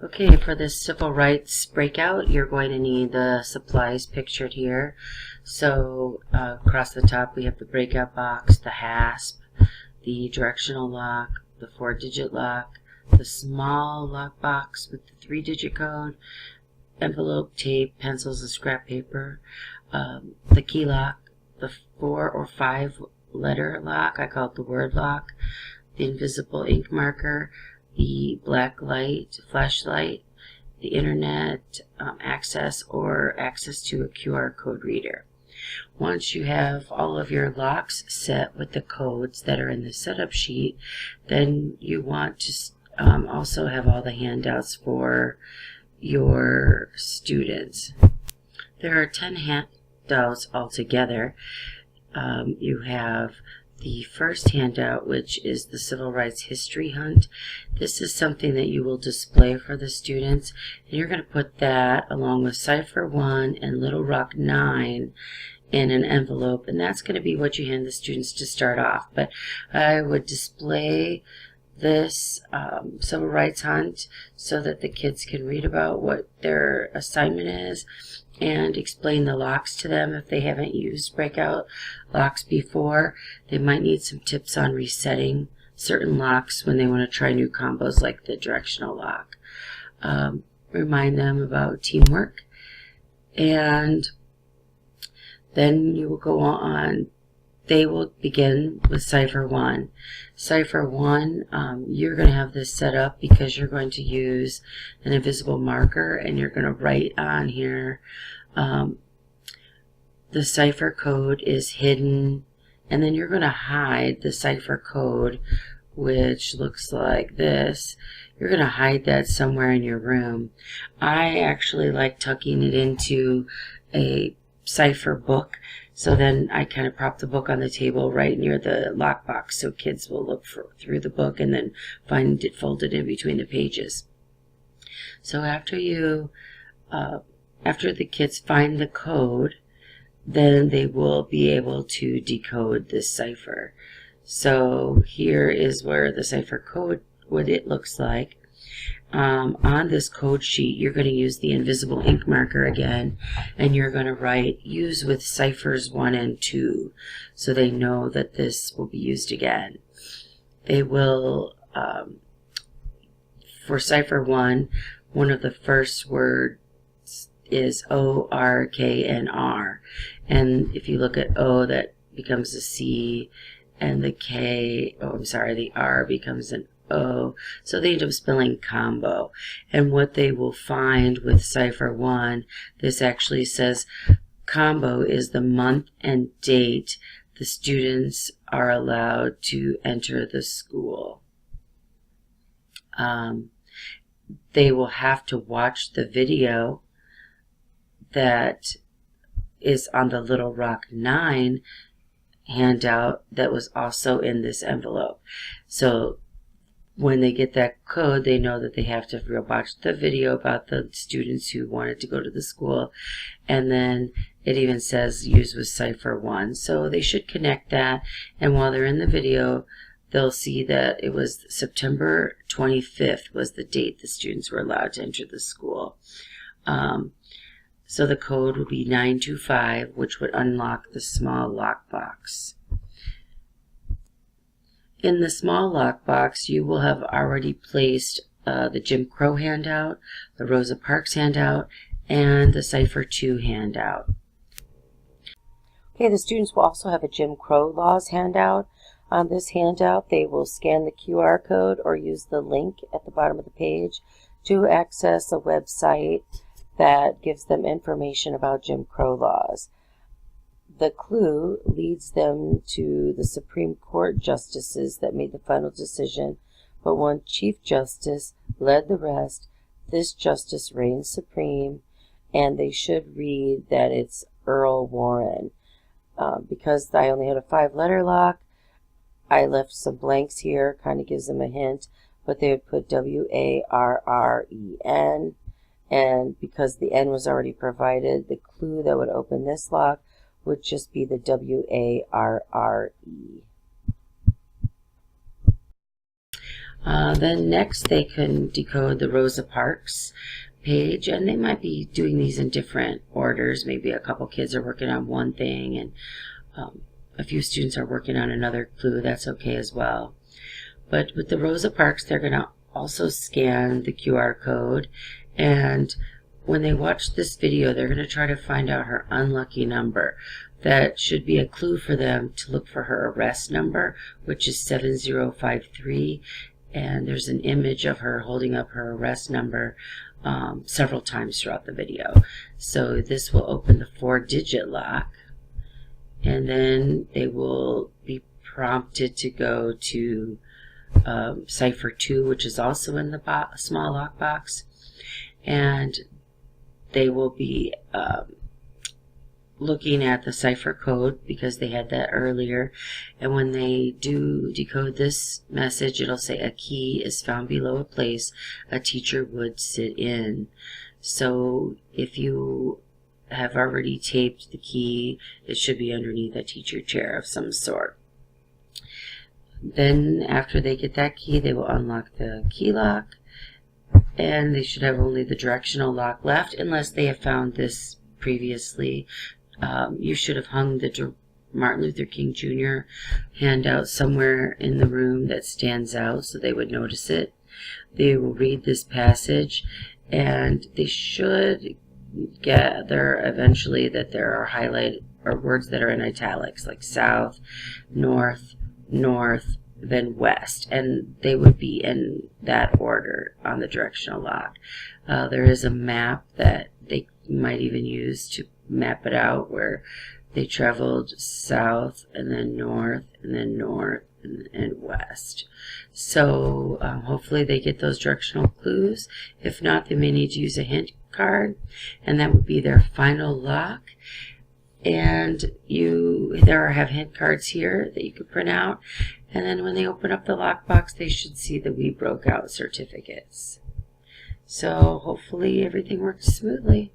Okay, for this civil rights breakout, you're going to need the supplies pictured here. So across the top we have the breakout box, the hasp, the directional lock, the 4-digit lock, the small lock box with the 3-digit code, envelope, tape, pencils, and scrap paper, the key lock, the 4 or 5 letter lock, I call it the word lock, the invisible ink marker, the black light, flashlight, the internet access, or access to a QR code reader. Once you have all of your locks set with the codes that are in the setup sheet, then you want to also have all the handouts for your students. There are 10 handouts altogether. You have the first handout, which is the Civil Rights History Hunt. This is something that you will display for the students, and you're going to put that along with Cipher 1 and Little Rock 9 in an envelope, and that's going to be what you hand the students to start off. But I would display this Civil Rights Hunt so that the kids can read about what their assignment is and explain the locks to them. If they haven't used breakout locks before, they might need some tips on resetting certain locks when they want to try new combos like the directional lock. Remind them about teamwork, and then you will go on. They will begin with Cipher 1. Cipher 1, you're going to have this set up because you're going to use an invisible marker, and you're going to write on here the cipher code is hidden, and then you're going to hide the cipher code, which looks like this. You're going to hide that somewhere in your room. I actually like tucking it into a cipher book, so then I kind of prop the book on the table right near the lockbox, so kids will look through the book and then find it folded in between the pages. So after the kids find the code, then they will be able to decode this cipher. So here is where the cipher code, what it looks like. On this code sheet, you're going to use the invisible ink marker again, and you're going to write use with ciphers 1 and 2, so they know that this will be used again. They will, for cipher 1, one of the first words is O, R, K, and R. And if you look at O, that becomes a C, and the the R becomes an O, so they end up spelling combo. And what they will find with Cipher 1, this actually says combo is the month and date the students are allowed to enter the school. They will have to watch the video that is on the Little Rock 9 handout that was also in this envelope. So when they get that code, they know that they have to watch the video about the students who wanted to go to the school. And then it even says use with Cipher 1. So they should connect that. And while they're in the video, they'll see that it was September 25th was the date the students were allowed to enter the school. So the code would be 925, which would unlock the small lockbox. In the small lockbox, you will have already placed the Jim Crow handout, the Rosa Parks handout, and the Cipher 2 handout. Okay, the students will also have a Jim Crow laws handout. On this handout, they will scan the QR code or use the link at the bottom of the page to access a website that gives them information about Jim Crow laws. The clue leads them to the Supreme Court justices that made the final decision, but one Chief Justice led the rest. This justice reigns supreme, and they should read that it's Earl Warren. Because I only had a 5-letter lock, I left some blanks here, kind of gives them a hint, but they would put W-A-R-R-E-N. And because the N was already provided, the clue that would open this lock would just be the W-A-R-R-E. Then next they can decode the Rosa Parks page, and they might be doing these in different orders. Maybe a couple kids are working on one thing and a few students are working on another clue. That's okay as well. But with the Rosa Parks, they're going to also scan the QR code, and when they watch this video, they're going to try to find out her unlucky number. That should be a clue for them to look for her arrest number, which is 7053, and there's an image of her holding up her arrest number several times throughout the video. So this will open the 4-digit lock, and then they will be prompted to go to cipher 2, which is also in the small lockbox, and they will be looking at the cipher code because they had that earlier, and when they do decode this message, it'll say a key is found below a place a teacher would sit in. So if you have already taped the key, it should be underneath a teacher chair of some sort. Then after they get that key, they will unlock the key lock, and they should have only the directional lock left unless they have found this previously. You should have hung the Martin Luther King Jr. handout somewhere in the room that stands out so they would notice it. They will read this passage, and they should gather eventually that there are highlighted or words that are in italics, like south, north, north, then west, and they would be in that order on the directional lock. There is a map that they might even use to map it out where they traveled south and then north and west. So hopefully they get those directional clues. If not, they may need to use a hint card, and that would be their final lock. And there have hint cards here that you could print out, and then when they open up the lockbox, they should see the We Broke Out certificates. So hopefully everything works smoothly.